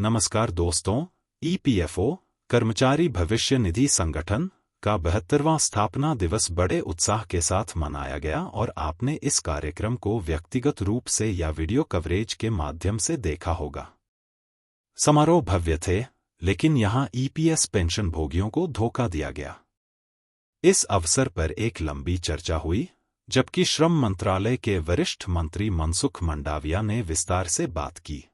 नमस्कार दोस्तों, ईपीएफओ कर्मचारी भविष्य निधि संगठन का 72वां स्थापना दिवस बड़े उत्साह के साथ मनाया गया और आपने इस कार्यक्रम को व्यक्तिगत रूप से या वीडियो कवरेज के माध्यम से देखा होगा। समारोह भव्य थे, लेकिन यहां ईपीएस पेंशन भोगियों को धोखा दिया गया। इस अवसर पर एक लंबी चर्चा हुई, जबकि श्रम मंत्रालय के वरिष्ठ मंत्री मनसुख मंडाविया ने विस्तार से बात की।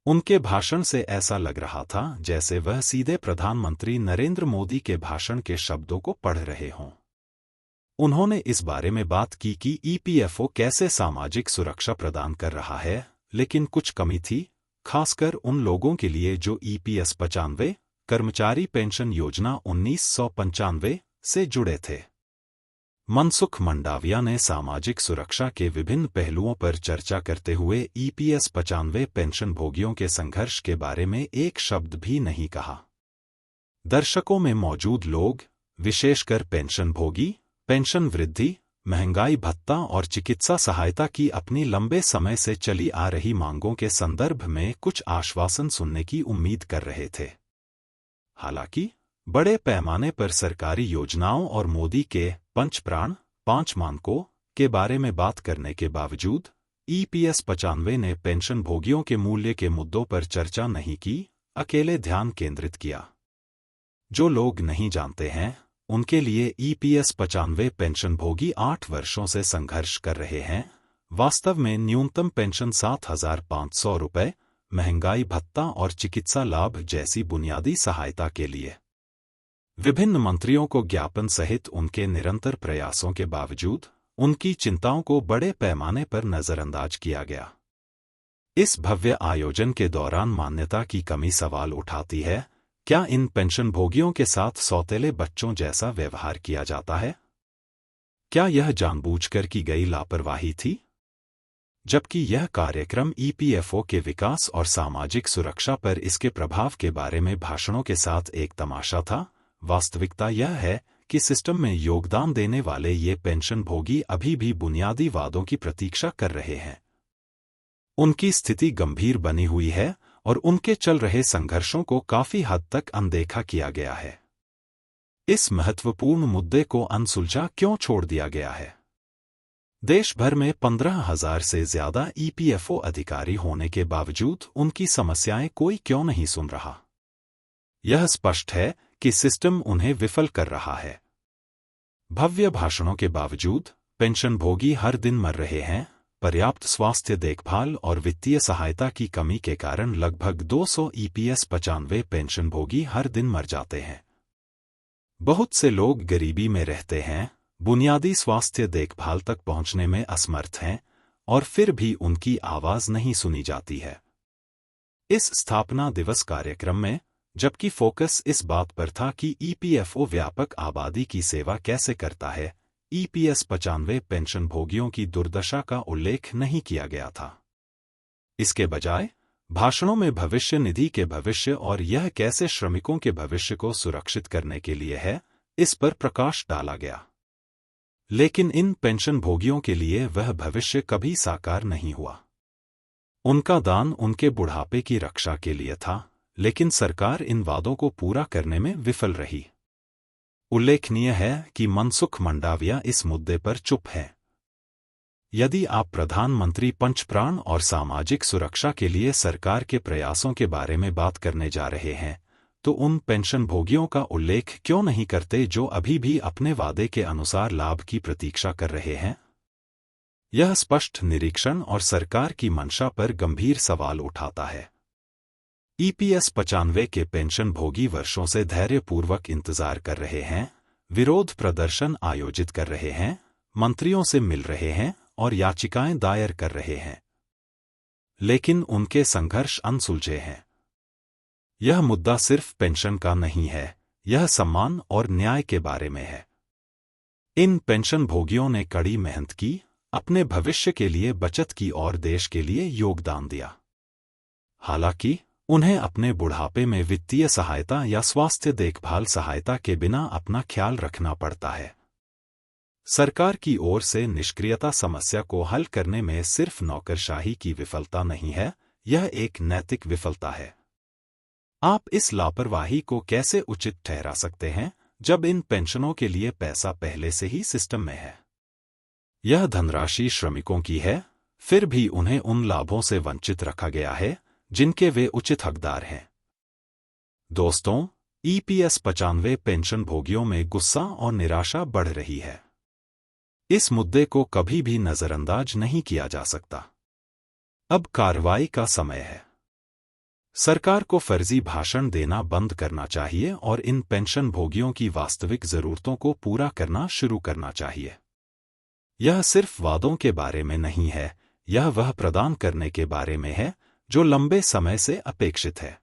उनके भाषण से ऐसा लग रहा था जैसे वह सीधे प्रधानमंत्री नरेंद्र मोदी के भाषण के शब्दों को पढ़ रहे हों। उन्होंने इस बारे में बात की कि ईपीएफओ कैसे सामाजिक सुरक्षा प्रदान कर रहा है, लेकिन कुछ कमी थी, खासकर उन लोगों के लिए जो ईपीएस 95 कर्मचारी पेंशन योजना 1995 से जुड़े थे। मनसुख मंडाविया ने सामाजिक सुरक्षा के विभिन्न पहलुओं पर चर्चा करते हुए ईपीएस 95 पेंशन भोगियों के संघर्ष के बारे में एक शब्द भी नहीं कहा। दर्शकों में मौजूद लोग, विशेषकर पेंशन भोगी, पेंशन वृद्धि, महंगाई भत्ता और चिकित्सा सहायता की अपनी लंबे समय से चली आ रही मांगों के संदर्भ में कुछ आश्वासन सुनने की उम्मीद कर रहे थे। हालांकि बड़े पैमाने पर सरकारी योजनाओं और मोदी के पंचप्राण 5 मानकों के बारे में बात करने के बावजूद ईपीएस 95 ने पेंशन भोगियों के मूल्य के मुद्दों पर चर्चा नहीं की, अकेले ध्यान केंद्रित किया। जो लोग नहीं जानते हैं, उनके लिए ईपीएस 95 पेंशन भोगी 8 वर्षों से संघर्ष कर रहे हैं। वास्तव में न्यूनतम पेंशन 7,500 रुपये, महंगाई भत्ता और चिकित्सा लाभ जैसी बुनियादी सहायता के लिए। विभिन्न मंत्रियों को ज्ञापन सहित उनके निरंतर प्रयासों के बावजूद उनकी चिंताओं को बड़े पैमाने पर नजरअंदाज किया गया। इस भव्य आयोजन के दौरान मान्यता की कमी सवाल उठाती है। क्या इन पेंशन भोगियों के साथ सौतेले बच्चों जैसा व्यवहार किया जाता है? क्या यह जानबूझकर की गई लापरवाही थी? जबकि यह कार्यक्रम ईपीएफओ के विकास और सामाजिक सुरक्षा पर इसके प्रभाव के बारे में भाषणों के साथ एक तमाशा था, वास्तविकता यह है कि सिस्टम में योगदान देने वाले ये पेंशन भोगी अभी भी बुनियादी वादों की प्रतीक्षा कर रहे हैं। उनकी स्थिति गंभीर बनी हुई है और उनके चल रहे संघर्षों को काफी हद तक अनदेखा किया गया है। इस महत्वपूर्ण मुद्दे को अनसुलझा क्यों छोड़ दिया गया है? देश भर में 15,000 से ज्यादा ईपीएफओ अधिकारी होने के बावजूद उनकी समस्याएं कोई क्यों नहीं सुन रहा? यह स्पष्ट है कि सिस्टम उन्हें विफल कर रहा है। भव्य भाषणों के बावजूद पेंशन भोगी हर दिन मर रहे हैं। पर्याप्त स्वास्थ्य देखभाल और वित्तीय सहायता की कमी के कारण लगभग 200 ईपीएस 95 पेंशन भोगी हर दिन मर जाते हैं। बहुत से लोग गरीबी में रहते हैं, बुनियादी स्वास्थ्य देखभाल तक पहुंचने में असमर्थ हैं, और फिर भी उनकी आवाज नहीं सुनी जाती है। इस स्थापना दिवस कार्यक्रम में, जबकि फोकस इस बात पर था कि ईपीएफओ व्यापक आबादी की सेवा कैसे करता है, ईपीएस 95 पेंशन भोगियों की दुर्दशा का उल्लेख नहीं किया गया था। इसके बजाय भाषणों में भविष्य निधि के भविष्य और यह कैसे श्रमिकों के भविष्य को सुरक्षित करने के लिए है, इस पर प्रकाश डाला गया। लेकिन इन पेंशन भोगियों के लिए वह भविष्य कभी साकार नहीं हुआ। उनका दान उनके बुढ़ापे की रक्षा के लिए था, लेकिन सरकार इन वादों को पूरा करने में विफल रही। उल्लेखनीय है कि मनसुख मंडाविया इस मुद्दे पर चुप हैं। यदि आप प्रधानमंत्री पंचप्राण और सामाजिक सुरक्षा के लिए सरकार के प्रयासों के बारे में बात करने जा रहे हैं, तो उन पेंशन भोगियों का उल्लेख क्यों नहीं करते जो अभी भी अपने वादे के अनुसार लाभ की प्रतीक्षा कर रहे हैं? यह स्पष्ट निरीक्षण और सरकार की मंशा पर गंभीर सवाल उठाता है। ईपीएस 95 के पेंशन भोगी वर्षों से धैर्यपूर्वक इंतजार कर रहे हैं, विरोध प्रदर्शन आयोजित कर रहे हैं, मंत्रियों से मिल रहे हैं और याचिकाएं दायर कर रहे हैं। लेकिन उनके संघर्ष अनसुलझे हैं। यह मुद्दा सिर्फ पेंशन का नहीं है, यह सम्मान और न्याय के बारे में है। इन पेंशन भोगियों ने कड़ी मेहनत की, अपने भविष्य के लिए बचत की और देश के लिए योगदान दिया। हालांकि उन्हें अपने बुढ़ापे में वित्तीय सहायता या स्वास्थ्य देखभाल सहायता के बिना अपना ख्याल रखना पड़ता है। सरकार की ओर से निष्क्रियता समस्या को हल करने में सिर्फ नौकरशाही की विफलता नहीं है, यह एक नैतिक विफलता है। आप इस लापरवाही को कैसे उचित ठहरा सकते हैं जब इन पेंशनों के लिए पैसा पहले से ही सिस्टम में है? यह धनराशि श्रमिकों की है, फिर भी उन्हें उन लाभों से वंचित रखा गया है जिनके वे उचित हकदार हैं। दोस्तों, ईपीएस 95 पेंशन भोगियों में गुस्सा और निराशा बढ़ रही है। इस मुद्दे को कभी भी नजरअंदाज नहीं किया जा सकता। अब कार्रवाई का समय है। सरकार को फर्जी भाषण देना बंद करना चाहिए और इन पेंशन भोगियों की वास्तविक जरूरतों को पूरा करना शुरू करना चाहिए। यह सिर्फ वादों के बारे में नहीं है, यह वह प्रदान करने के बारे में है जो लंबे समय से अपेक्षित है।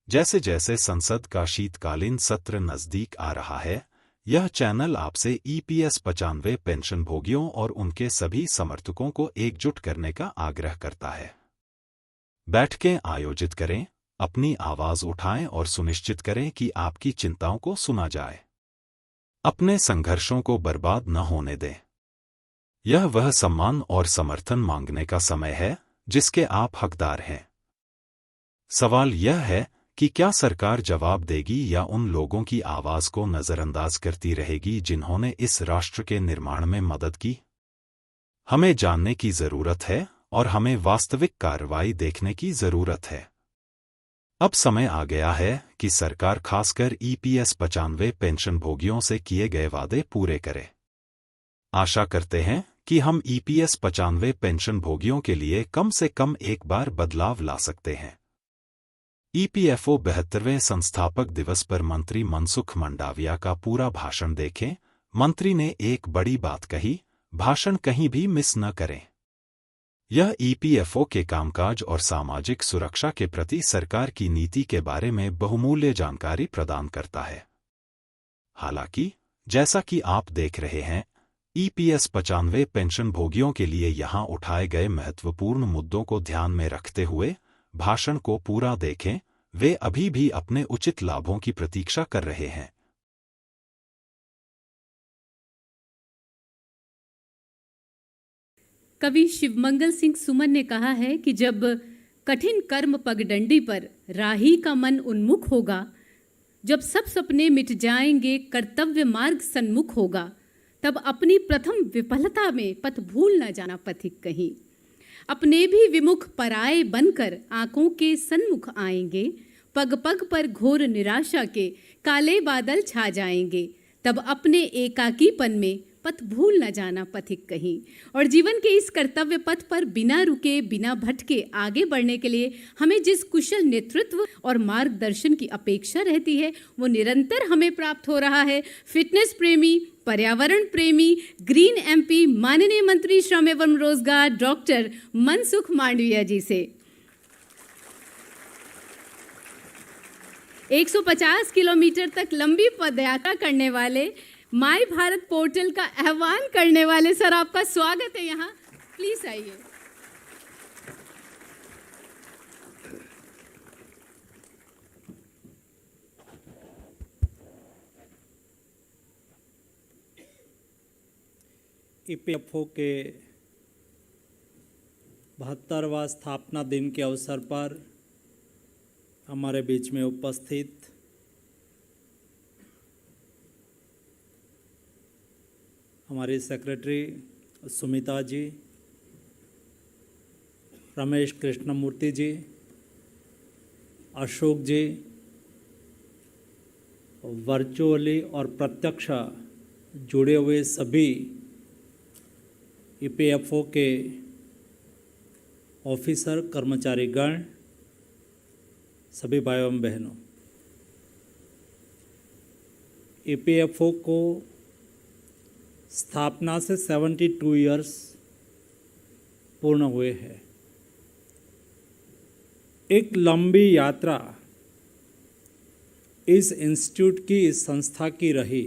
जैसे जैसे संसद का शीतकालीन सत्र नजदीक आ रहा है, यह चैनल आपसे ईपीएस 95 पेंशन भोगियों और उनके सभी समर्थकों को एकजुट करने का आग्रह करता है। बैठकें आयोजित करें, अपनी आवाज उठाएं और सुनिश्चित करें कि आपकी चिंताओं को सुना जाए। अपने संघर्षों को बर्बाद न होने दें। यह वह सम्मान और समर्थन मांगने का समय है जिसके आप हकदार हैं। सवाल यह है कि क्या सरकार जवाब देगी या उन लोगों की आवाज को नजरअंदाज करती रहेगी जिन्होंने इस राष्ट्र के निर्माण में मदद की? हमें जानने की जरूरत है और हमें वास्तविक कार्रवाई देखने की जरूरत है। अब समय आ गया है कि सरकार खासकर ईपीएस 95 पेंशन भोगियों से किए गए वादे पूरे करे। आशा करते हैं कि हम ईपीएस 95 पेंशन भोगियों के लिए कम से कम एक बार बदलाव ला सकते हैं। ईपीएफओ 72वें संस्थापक दिवस पर मंत्री मनसुख मंडाविया का पूरा भाषण देखें। मंत्री ने एक बड़ी बात कही, भाषण कहीं भी मिस न करें। यह ईपीएफओ के कामकाज और सामाजिक सुरक्षा के प्रति सरकार की नीति के बारे में बहुमूल्य जानकारी प्रदान करता है। हालांकि, जैसा कि आप देख रहे हैं, ईपीएस 95 पेंशन भोगियों के लिए यहां उठाए गए महत्वपूर्ण मुद्दों को ध्यान में रखते हुए भाषण को पूरा देखें। वे अभी भी अपने उचित लाभों की प्रतीक्षा कर रहे हैं। कवि शिवमंगल सिंह सुमन ने कहा है कि जब कठिन कर्म पगडंडी पर राही का मन उन्मुख होगा, जब सब सपने मिट जाएंगे, कर्तव्य मार्ग सन्मुख होगा, तब अपनी प्रथम विफलता में पथ भूल न जाना पथिक कहीं। अपने भी विमुख पराये बनकर आंखों के सन्मुख आएंगे, पग पग पर घोर निराशा के काले बादल छा जाएंगे, तब अपने एकाकीपन में पथ भूल न जाना पथिक कहीं। और जीवन के इस कर्तव्य पथ पर बिना रुके, बिना भटके आगे बढ़ने के लिए हमें जिस कुशल नेतृत्व और मार्गदर्शन की अपेक्षा रहती है, वो निरंतर हमें प्राप्त हो रहा है। फिटनेस प्रेमी, पर्यावरण प्रेमी, ग्रीन एमपी, माननीय मंत्री श्रम एवं रोजगार डॉक्टर मनसुख मांडविया जी से 150 किलोमीटर तक लंबी पदयात्रा करने वाले, माय भारत पोर्टल का आह्वान करने वाले सर, आपका स्वागत है यहाँ। प्लीज आइए। ईपीएफओ के 72वां स्थापना दिन के अवसर पर हमारे बीच में उपस्थित हमारी सेक्रेटरी सुमिता जी, रमेश कृष्णमूर्ति जी, अशोक जी, वर्चुअली और प्रत्यक्ष जुड़े हुए सभी ईपीएफओ के ऑफिसर, कर्मचारीगण, सभी भाइयों एवं बहनों, ईपीएफओ को स्थापना से 72 ईयर्स पूर्ण हुए हैं। एक लंबी यात्रा इस इंस्टीट्यूट की, इस संस्था की रही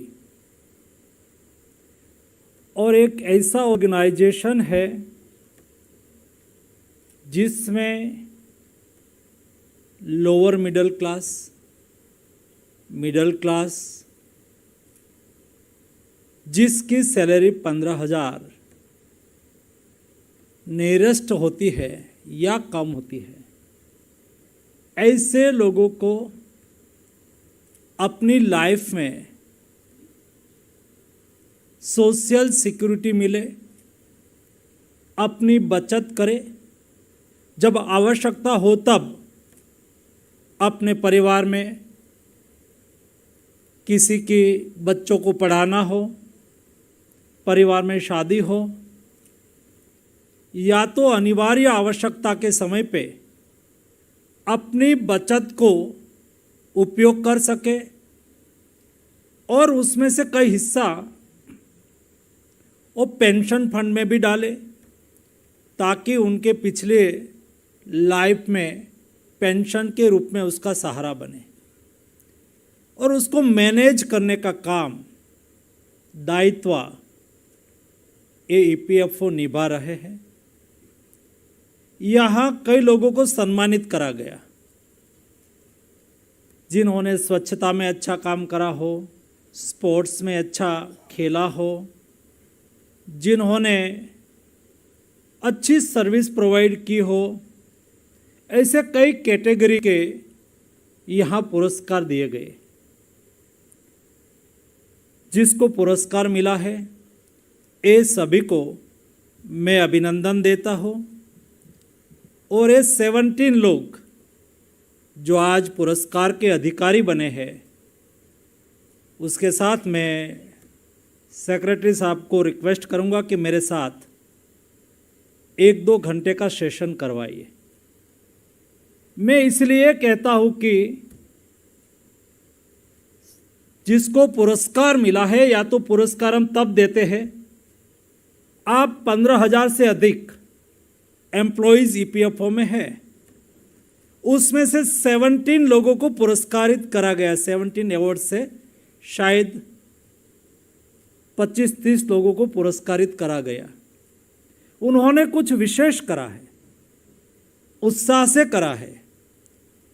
और एक ऐसा ऑर्गेनाइजेशन है जिसमें lower middle class, middle class, जिसकी सैलरी 15,000 नियरेस्ट होती है या कम होती है, ऐसे लोगों को अपनी लाइफ में सोशल सिक्योरिटी मिले, अपनी बचत करे, जब आवश्यकता हो तब अपने परिवार में किसी के बच्चों को पढ़ाना हो, परिवार में शादी हो, या तो अनिवार्य आवश्यकता के समय पे अपनी बचत को उपयोग कर सके और उसमें से कई हिस्सा वो पेंशन फंड में भी डाले, ताकि उनके पिछले लाइफ में पेंशन के रूप में उसका सहारा बने। और उसको मैनेज करने का काम, दायित्व ये ईपीएफओ निभा रहे हैं। यहाँ कई लोगों को सम्मानित करा गया, जिन्होंने स्वच्छता में अच्छा काम करा हो, स्पोर्ट्स में अच्छा खेला हो, जिन्होंने अच्छी सर्विस प्रोवाइड की हो। ऐसे कई कैटेगरी के यहाँ पुरस्कार दिए गए। जिसको पुरस्कार मिला है, ये सभी को मैं अभिनंदन देता हूँ। और ये 17 लोग जो आज पुरस्कार के अधिकारी बने हैं, उसके साथ मैं सेक्रेटरी साहब को रिक्वेस्ट करूंगा कि मेरे साथ 1-2 घंटे का सेशन करवाइए। मैं इसलिए कहता हूं कि जिसको पुरस्कार मिला है, या तो पुरस्कार हम तब देते हैं आप 15,000 से अधिक एम्प्लॉइज ईपीएफओ में है, उसमें से 17 लोगों को पुरस्कारित करा गया। 17 अवार्ड से शायद 25-30 लोगों को पुरस्कारित करा गया। उन्होंने कुछ विशेष करा है, उत्साह से करा है,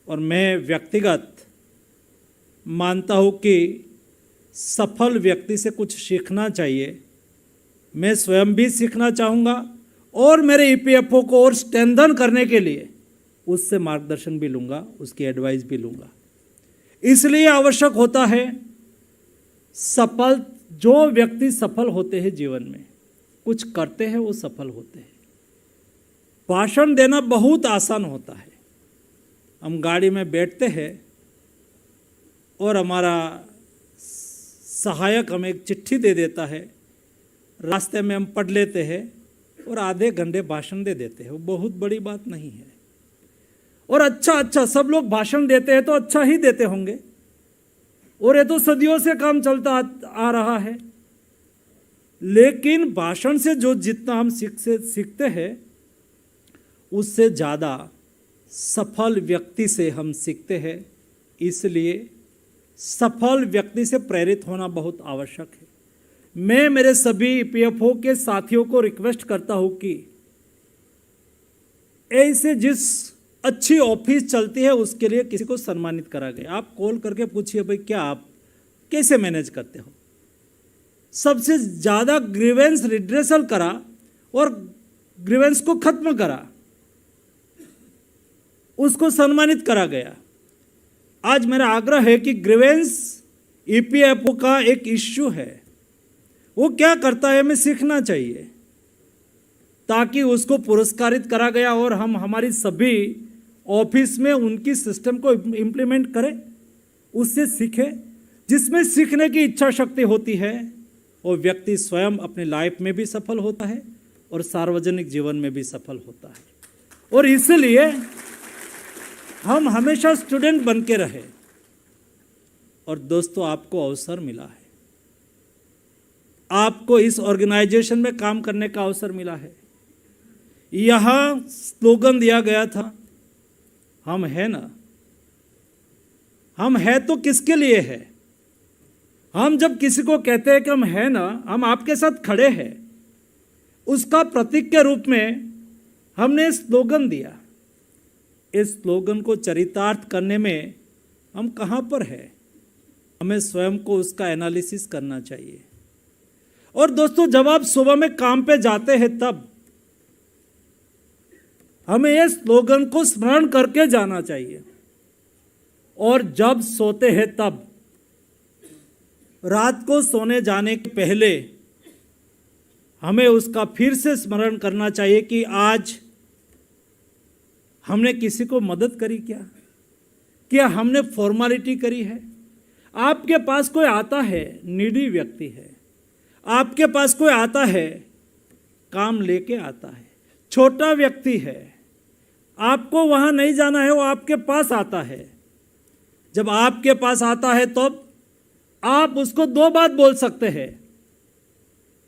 और मैं व्यक्तिगत मानता हूँ कि सफल व्यक्ति से कुछ सीखना चाहिए। मैं स्वयं भी सीखना चाहूँगा और मेरे ईपीएफओ को और स्ट्रेंथन करने के लिए उससे मार्गदर्शन भी लूँगा, उसकी एडवाइस भी लूँगा। इसलिए आवश्यक होता है जो व्यक्ति सफल होते हैं जीवन में, कुछ करते हैं, वो सफल होते हैं। भाषण देना बहुत आसान होता है। हम गाड़ी में बैठते हैं और हमारा सहायक हमें एक चिट्ठी दे देता है, रास्ते में हम पढ़ लेते हैं और आधे घंटे भाषण दे देते हैं। वो बहुत बड़ी बात नहीं है। और अच्छा सब लोग भाषण देते हैं तो अच्छा ही देते होंगे, और ये तो सदियों से काम चलता आ रहा है। लेकिन भाषण से जो जितना हम सीखते हैं, उससे ज़्यादा सफल व्यक्ति से हम सीखते हैं। इसलिए सफल व्यक्ति से प्रेरित होना बहुत आवश्यक है। मैं मेरे सभी ईपीएफओ के साथियों को रिक्वेस्ट करता हूं कि ऐसे जिस अच्छी ऑफिस चलती है उसके लिए किसी को सम्मानित करा गया। आप कॉल करके पूछिए, भाई क्या आप कैसे मैनेज करते हो। सबसे ज़्यादा ग्रीवेंस रिड्रेसल करा और ग्रीवेंस को खत्म करा, उसको सम्मानित करा गया। आज मेरा आग्रह है कि ग्रीवेंस ईपीएफओ का एक इश्यू है, वो क्या करता है हमें सीखना चाहिए, ताकि उसको पुरस्कारित करा गया और हम हमारी सभी ऑफिस में उनकी सिस्टम को इम्प्लीमेंट करें, उससे सीखें। जिसमें सीखने की इच्छा शक्ति होती है वो व्यक्ति स्वयं अपनी लाइफ में भी सफल होता है और सार्वजनिक जीवन में भी सफल होता है। और इसलिए हम हमेशा स्टूडेंट बन के रहे। और दोस्तों, आपको अवसर मिला है, आपको इस ऑर्गेनाइजेशन में काम करने का अवसर मिला है। यहाँ स्लोगन दिया गया था, हम है ना। हम है तो किसके लिए है? हम जब किसी को कहते हैं कि हम है ना, हम आपके साथ खड़े हैं, उसका प्रतीक के रूप में हमने स्लोगन दिया। इस स्लोगन को चरितार्थ करने में हम कहाँ पर हैं, हमें स्वयं को उसका एनालिसिस करना चाहिए। और दोस्तों, जब आप सुबह में काम पे जाते हैं तब हमें इस स्लोगन को स्मरण करके जाना चाहिए। और जब सोते हैं तब रात को सोने जाने के पहले हमें उसका फिर से स्मरण करना चाहिए कि आज हमने किसी को मदद करी क्या हमने फॉर्मेलिटी करी है। आपके पास कोई आता है, नीडी व्यक्ति है, आपके पास कोई आता है, काम लेके आता है, छोटा व्यक्ति है, आपको वहां नहीं जाना है, वो आपके पास आता है। जब आपके पास आता है तब आप उसको दो बात बोल सकते हैं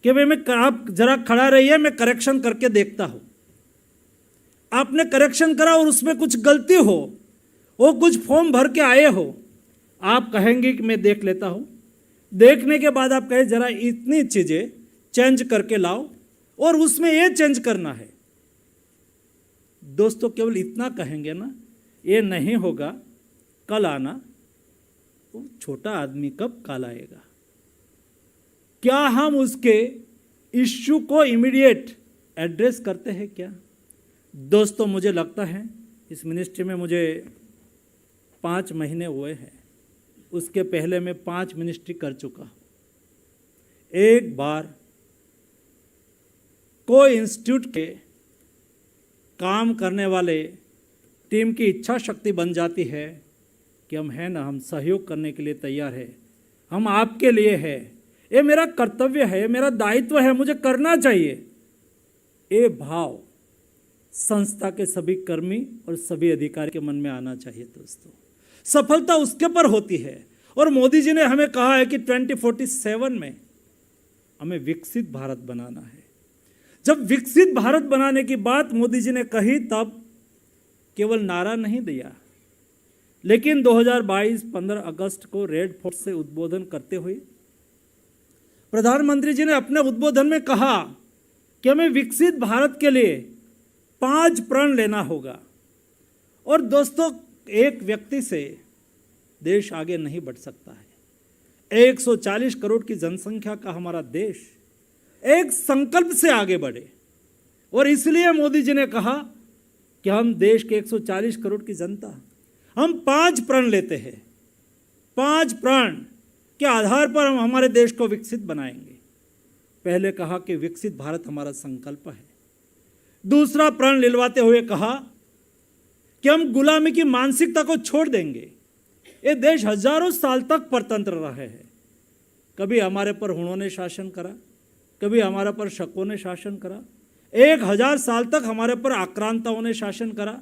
कि भाई आप जरा खड़ा रहिए, मैं करेक्शन करके देखता हूं। आपने करेक्शन करा और उसमें कुछ गलती हो, वो कुछ फॉर्म भर के आए हो, आप कहेंगे कि मैं देख लेता हूं। देखने के बाद आप कहें जरा इतनी चीजें चेंज करके लाओ और उसमें ये चेंज करना है। दोस्तों केवल इतना कहेंगे ना, ये नहीं होगा, कल आना। तो छोटा आदमी कब कल आएगा? क्या हम उसके इश्यू को इमीडिएट एड्रेस करते हैं क्या? दोस्तों मुझे लगता है इस मिनिस्ट्री में मुझे 5 महीने हुए हैं, उसके पहले मैं 5 मिनिस्ट्री कर चुका हूं। एक बार कोई इंस्टीट्यूट के काम करने वाले टीम की इच्छा शक्ति बन जाती है कि हम हैं ना, हम सहयोग करने के लिए तैयार है, हम आपके लिए है, ये मेरा कर्तव्य है, मेरा दायित्व है, मुझे करना चाहिए। ये भाव संस्था के सभी कर्मी और सभी अधिकारी के मन में आना चाहिए। दोस्तों सफलता उसके पर होती है और मोदी जी ने हमें कहा है कि 2047 में हमें विकसित भारत बनाना है। जब विकसित भारत बनाने की बात मोदी जी ने कही तब केवल नारा नहीं दिया, लेकिन 2022 15 अगस्त को रेड फोर्ट से उद्बोधन करते हुए प्रधानमंत्री जी ने अपने उद्बोधन में कहा कि हमें विकसित भारत के लिए 5 प्रण लेना होगा। और दोस्तों एक व्यक्ति से देश आगे नहीं बढ़ सकता है। 140 करोड़ की जनसंख्या का हमारा देश एक संकल्प से आगे बढ़े और इसलिए मोदी जी ने कहा कि हम देश के 140 करोड़ की जनता, हम 5 प्रण लेते हैं। 5 प्रण के आधार पर हम हमारे देश को विकसित बनाएंगे। पहले कहा कि विकसित भारत हमारा संकल्प है। दूसरा प्रण लिलवाते हुए कहा कि हम गुलामी की मानसिकता को छोड़ देंगे। ये देश हजारों साल तक परतंत्र रहे हैं। कभी हमारे पर हुणों ने शासन करा, कभी हमारे पर शकों ने शासन करा, 1000 साल तक हमारे पर आक्रांताओं ने शासन करा,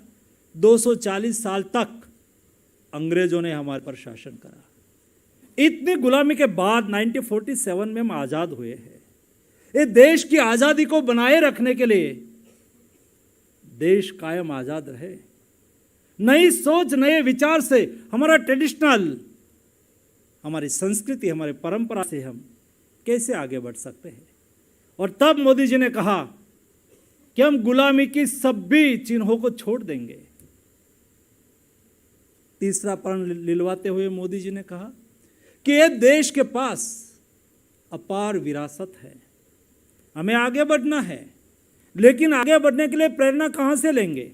240 साल तक अंग्रेजों ने हमारे पर शासन करा। इतनी गुलामी के बाद 1947 में हम आज़ाद हुए हैं। ये देश की आज़ादी को बनाए रखने के लिए देश कायम आज़ाद रहे, नई सोच नए विचार से हमारा ट्रेडिशनल, हमारी संस्कृति, हमारी परंपरा से हम कैसे आगे बढ़ सकते हैं। और तब मोदी जी ने कहा कि हम गुलामी की सभी चिन्हों को छोड़ देंगे। तीसरा प्रण लिलवाते हुए मोदी जी ने कहा कि ये देश के पास अपार विरासत है, हमें आगे बढ़ना है, लेकिन आगे बढ़ने के लिए प्रेरणा कहाँ से लेंगे?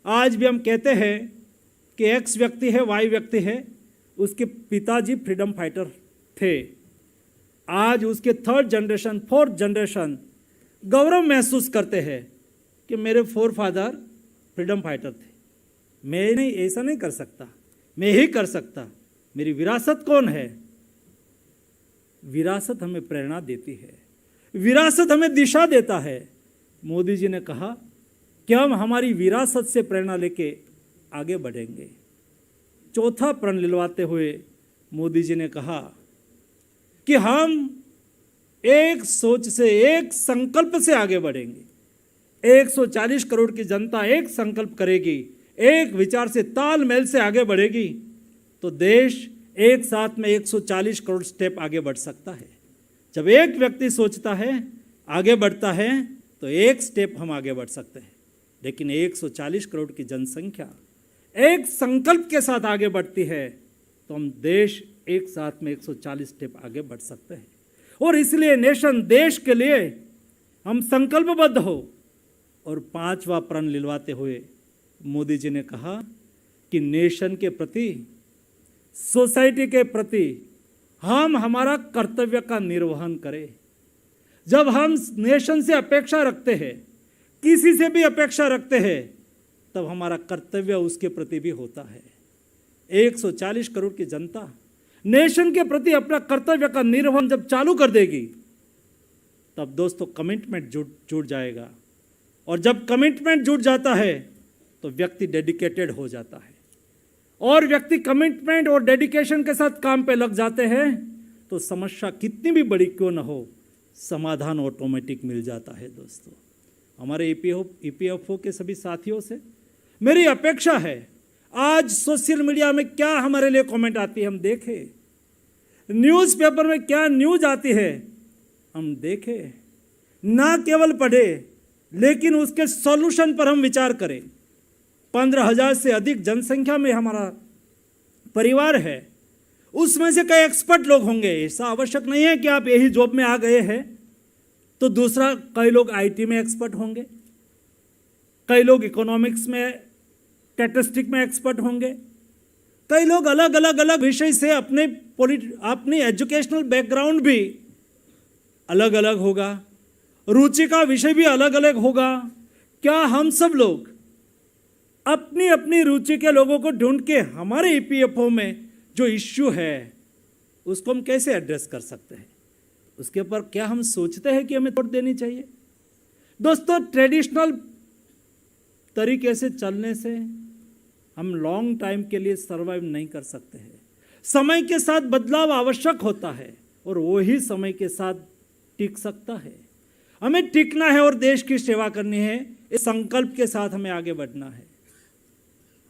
आज भी हम कहते हैं कि एक्स व्यक्ति है, वाई व्यक्ति है, उसके पिताजी फ्रीडम फाइटर थे, आज उसके 3rd जनरेशन 4th जनरेशन गौरव महसूस करते हैं कि मेरे फोरफादर फ्रीडम फाइटर थे, मैं नहीं, ऐसा नहीं कर सकता, मैं ही कर सकता। मेरी विरासत कौन है? विरासत हमें प्रेरणा देती है, विरासत हमें दिशा देता है। मोदी जी ने कहा कि हम हमारी विरासत से प्रेरणा लेके आगे बढ़ेंगे। चौथा प्रण लिलवाते हुए मोदी जी ने कहा कि हम एक सोच से, एक संकल्प से आगे बढ़ेंगे। 140 करोड़ की जनता एक संकल्प करेगी, एक विचार से, तालमेल से आगे बढ़ेगी तो देश एक साथ में 140 करोड़ स्टेप आगे बढ़ सकता है। जब एक व्यक्ति सोचता है, आगे बढ़ता है, तो एक स्टेप हम आगे बढ़ सकते हैं। लेकिन 140 करोड़ की जनसंख्या एक संकल्प के साथ आगे बढ़ती है तो हम देश एक साथ में 140 स्टेप आगे बढ़ सकते हैं। और इसलिए नेशन, देश के लिए हम संकल्पबद्ध हो। और 5वां प्रण लिलवाते हुए मोदी जी ने कहा कि नेशन के प्रति सोसाइटी के प्रति हम हमारा कर्तव्य का निर्वहन करें। जब हम नेशन से अपेक्षा रखते हैं, किसी से भी अपेक्षा रखते हैं, तब हमारा कर्तव्य उसके प्रति भी होता है। 140 करोड़ की जनता नेशन के प्रति अपना कर्तव्य का निर्वहन जब चालू कर देगी, तब दोस्तों कमिटमेंट जुड़ जाएगा। और जब कमिटमेंट जुड़ जाता है तो व्यक्ति डेडिकेटेड हो जाता है, और व्यक्ति कमिटमेंट और डेडिकेशन के साथ काम पे लग जाते हैं तो समस्या कितनी भी बड़ी क्यों न हो, समाधान ऑटोमेटिक मिल जाता है। दोस्तों, हमारे ईपीएफओ के सभी साथियों से मेरी अपेक्षा है, आज सोशल मीडिया में क्या हमारे लिए कमेंट आती है हम देखें, न्यूज़पेपर में क्या न्यूज आती है हम देखें, ना केवल पढ़े लेकिन उसके सॉल्यूशन पर हम विचार करें। 15,000 से अधिक जनसंख्या में हमारा परिवार है, उसमें से कई एक्सपर्ट लोग होंगे। ऐसा आवश्यक नहीं है कि आप यही जॉब में आ गए हैं तो दूसरा, कई लोग आईटी में एक्सपर्ट होंगे, कई लोग इकोनॉमिक्स में, स्टैटिस्टिक में एक्सपर्ट होंगे, कई लोग अलग अलग विषय से अपनी एजुकेशनल बैकग्राउंड भी अलग अलग होगा, रुचि का विषय भी अलग अलग होगा। क्या हम सब लोग अपनी अपनी रुचि के लोगों को ढूंढ के हमारे ईपीएफओ में जो इश्यू है उसको हम कैसे एड्रेस कर सकते हैं, उसके ऊपर क्या हम सोचते हैं कि हमें वोट देनी चाहिए? दोस्तों, ट्रेडिशनल तरीके से चलने से हम लॉन्ग टाइम के लिए सर्वाइव नहीं कर सकते हैं। समय के साथ बदलाव आवश्यक होता है और वही समय के साथ टिक सकता है। हमें टिकना है और देश की सेवा करनी है, इस संकल्प के साथ हमें आगे बढ़ना है।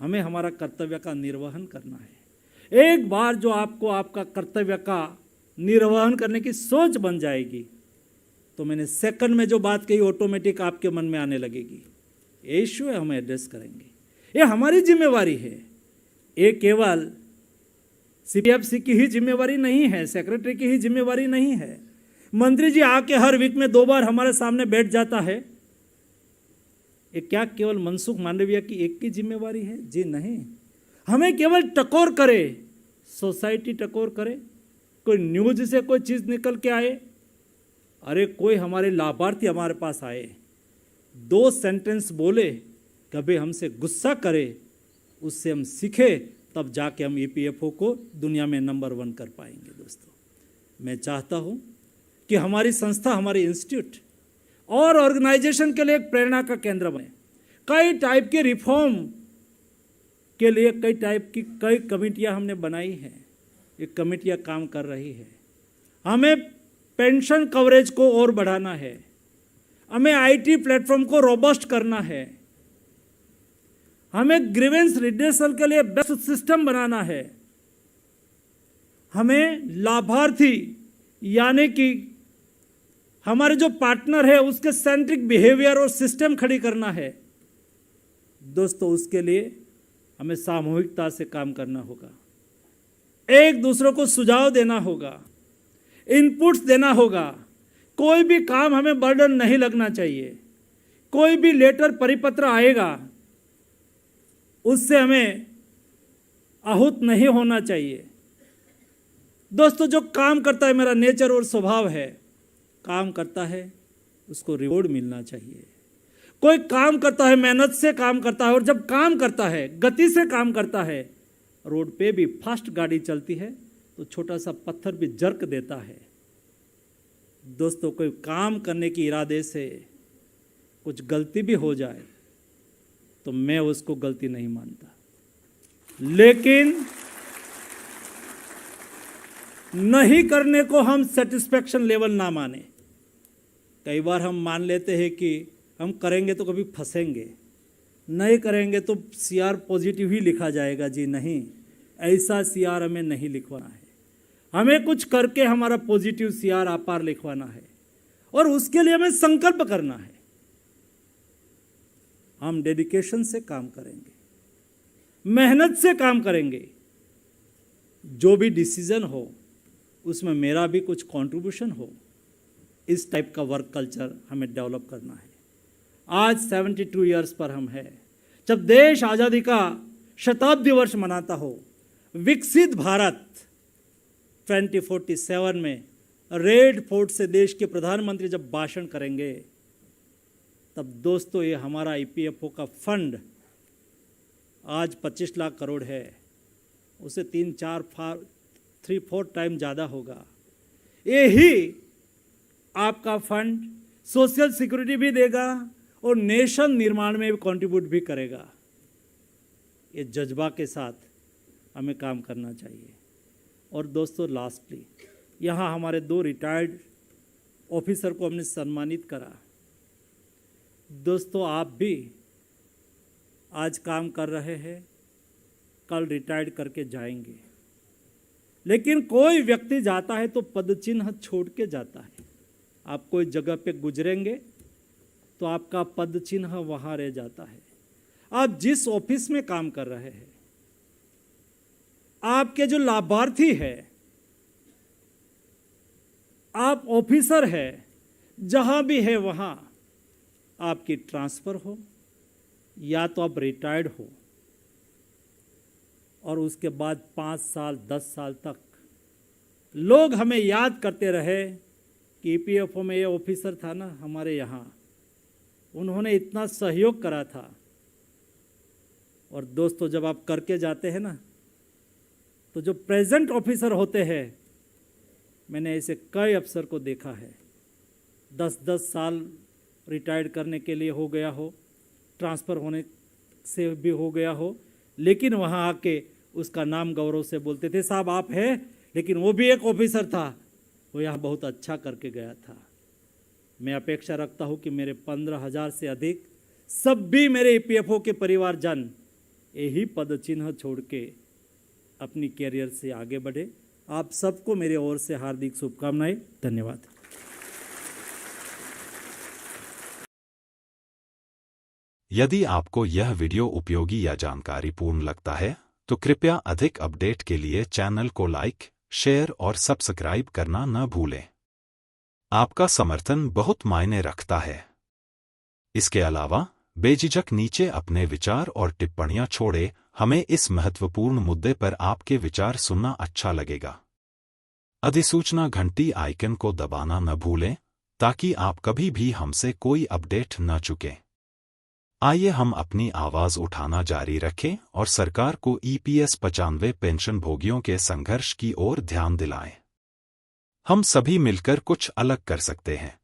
हमें हमारा कर्तव्य का निर्वहन करना है। एक बार जो आपको आपका कर्तव्य का निर्वहन करने की सोच बन जाएगी तो मैंने सेकंड में जो बात कही ऑटोमेटिक आपके मन में आने लगेगी। ये इश्यू है, हम एड्रेस करेंगे, ये हमारी जिम्मेवारी है। ये केवल सीपीएफसी की ही जिम्मेवारी नहीं है, सेक्रेटरी की ही जिम्मेवारी नहीं है। मंत्री जी आके हर वीक में 2 बार हमारे सामने बैठ जाता है, ये क्या केवल मनसुख मांडविया की एक की जिम्मेवारी है? जी नहीं। हमें केवल टकोर करे, सोसाइटी टकोर करे, कोई न्यूज से कोई चीज़ निकल के आए, अरे कोई हमारे लाभार्थी हमारे पास आए, 2 सेंटेंस बोले, कभी हमसे गुस्सा करे, उससे हम सीखे, तब जाके हम ईपीएफओ को दुनिया में नंबर 1 कर पाएंगे। दोस्तों, मैं चाहता हूँ कि हमारी संस्था, हमारी इंस्टीट्यूट और ऑर्गेनाइजेशन के लिए एक प्रेरणा का केंद्र बने। कई टाइप के रिफॉर्म के लिए कई कमेटियां हमने बनाई हैं, ये कमेटियां काम कर रही है। हमें पेंशन कवरेज को और बढ़ाना है, हमें आईटी प्लेटफॉर्म को रोबस्ट करना है, हमें ग्रीवेंस रिड्रेसल के लिए बेस्ट सिस्टम बनाना है, हमें लाभार्थी यानी कि हमारे जो पार्टनर है उसके सेंट्रिक बिहेवियर और सिस्टम खड़ी करना है। दोस्तों, उसके लिए हमें सामूहिकता से काम करना होगा, एक दूसरे को सुझाव देना होगा, इनपुट्स देना होगा। कोई भी काम हमें बर्डन नहीं लगना चाहिए। कोई भी लेटर परिपत्र आएगा उससे हमें आहूत नहीं होना चाहिए। दोस्तों, जो काम करता है, मेरा नेचर और स्वभाव है, काम करता है उसको रिवॉर्ड मिलना चाहिए। कोई काम करता है, मेहनत से काम करता है, और जब काम करता है, गति से काम करता है, रोड पे भी फास्ट गाड़ी चलती है तो छोटा सा पत्थर भी जर्क देता है। दोस्तों, कोई काम करने की इरादे से कुछ गलती भी हो जाए तो मैं उसको गलती नहीं मानता, लेकिन नहीं करने को हम सेटिस्फैक्शन लेवल ना माने। कई बार हम मान लेते हैं कि हम करेंगे तो कभी फंसेंगे, नहीं करेंगे तो सीआर पॉजिटिव ही लिखा जाएगा। जी नहीं, ऐसा सीआर हमें नहीं लिखवाना है। हमें कुछ करके हमारा पॉजिटिव सीआर आपार लिखवाना है और उसके लिए हमें संकल्प करना है। हम डेडिकेशन से काम करेंगे, मेहनत से काम करेंगे। जो भी डिसीजन हो उसमें मेरा भी कुछ कंट्रीब्यूशन हो, इस टाइप का वर्क कल्चर हमें डेवलप करना है। आज 72 ईयर्स पर हम हैं। जब देश आज़ादी का शताब्दी वर्ष मनाता हो, विकसित भारत 2047 में रेड फोर्ट से देश के प्रधानमंत्री जब भाषण करेंगे, तब दोस्तों ये हमारा ईपीएफओ का फंड आज 25 लाख करोड़ है, उसे 3-4 टाइम ज़्यादा होगा। यही आपका फंड सोशल सिक्योरिटी भी देगा और नेशन निर्माण में भी कंट्रीब्यूट भी करेगा। ये जज्बा के साथ हमें काम करना चाहिए। और दोस्तों लास्टली, यहाँ हमारे 2 रिटायर्ड ऑफिसर को हमने सम्मानित करा। दोस्तों आप भी आज काम कर रहे हैं, कल रिटायर्ड करके जाएंगे, लेकिन कोई व्यक्ति जाता है तो पद चिन्ह छोड़ के जाता है। आप कोई जगह पे गुजरेंगे तो आपका पद चिन्ह वहाँ रह जाता है। आप जिस ऑफिस में काम कर रहे हैं, आपके जो लाभार्थी है, आप ऑफिसर है, जहां भी है वहां आपकी ट्रांसफर हो या तो आप रिटायर्ड हो, और उसके बाद 5 साल 10 साल तक लोग हमें याद करते रहे कि ईपीएफओ में ये ऑफिसर था ना हमारे यहाँ, उन्होंने इतना सहयोग करा था। और दोस्तों जब आप करके जाते हैं ना, तो जो प्रेजेंट ऑफिसर होते हैं, मैंने ऐसे कई अफसर को देखा है, 10-10 साल रिटायर्ड करने के लिए हो गया हो, ट्रांसफ़र होने से भी हो गया हो, लेकिन वहाँ आके उसका नाम गौरव से बोलते थे, साहब आप हैं, लेकिन वो भी एक ऑफिसर था, वो यहाँ बहुत अच्छा करके गया था। मैं अपेक्षा रखता हूँ कि मेरे 15,000 से अधिक सब भी मेरे ईपीएफओ के परिवारजन यही पद चिन्ह छोड़ के अपनी कैरियर से आगे बढ़े। आप सबको मेरे ओर से हार्दिक शुभकामनाएं। धन्यवाद। यदि आपको यह वीडियो उपयोगी या जानकारीपूर्ण लगता है तो कृपया अधिक अपडेट के लिए चैनल को लाइक, शेयर और सब्सक्राइब करना न भूलें। आपका समर्थन बहुत मायने रखता है। इसके अलावा बेझिझक नीचे अपने विचार और टिप्पणियां छोड़े, हमें इस महत्वपूर्ण मुद्दे पर आपके विचार सुनना अच्छा लगेगा। अधिसूचना घंटी आइकन को दबाना न भूलें ताकि आप कभी भी हमसे कोई अपडेट न चुकें। आइए हम अपनी आवाज उठाना जारी रखें और सरकार को ईपीएस 95 पेंशन भोगियों के संघर्ष की ओर ध्यान दिलाएं। हम सभी मिलकर कुछ अलग कर सकते हैं।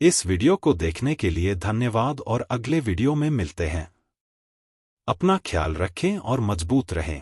इस वीडियो को देखने के लिए धन्यवाद और अगले वीडियो में मिलते हैं। अपना ख्याल रखें और मजबूत रहें।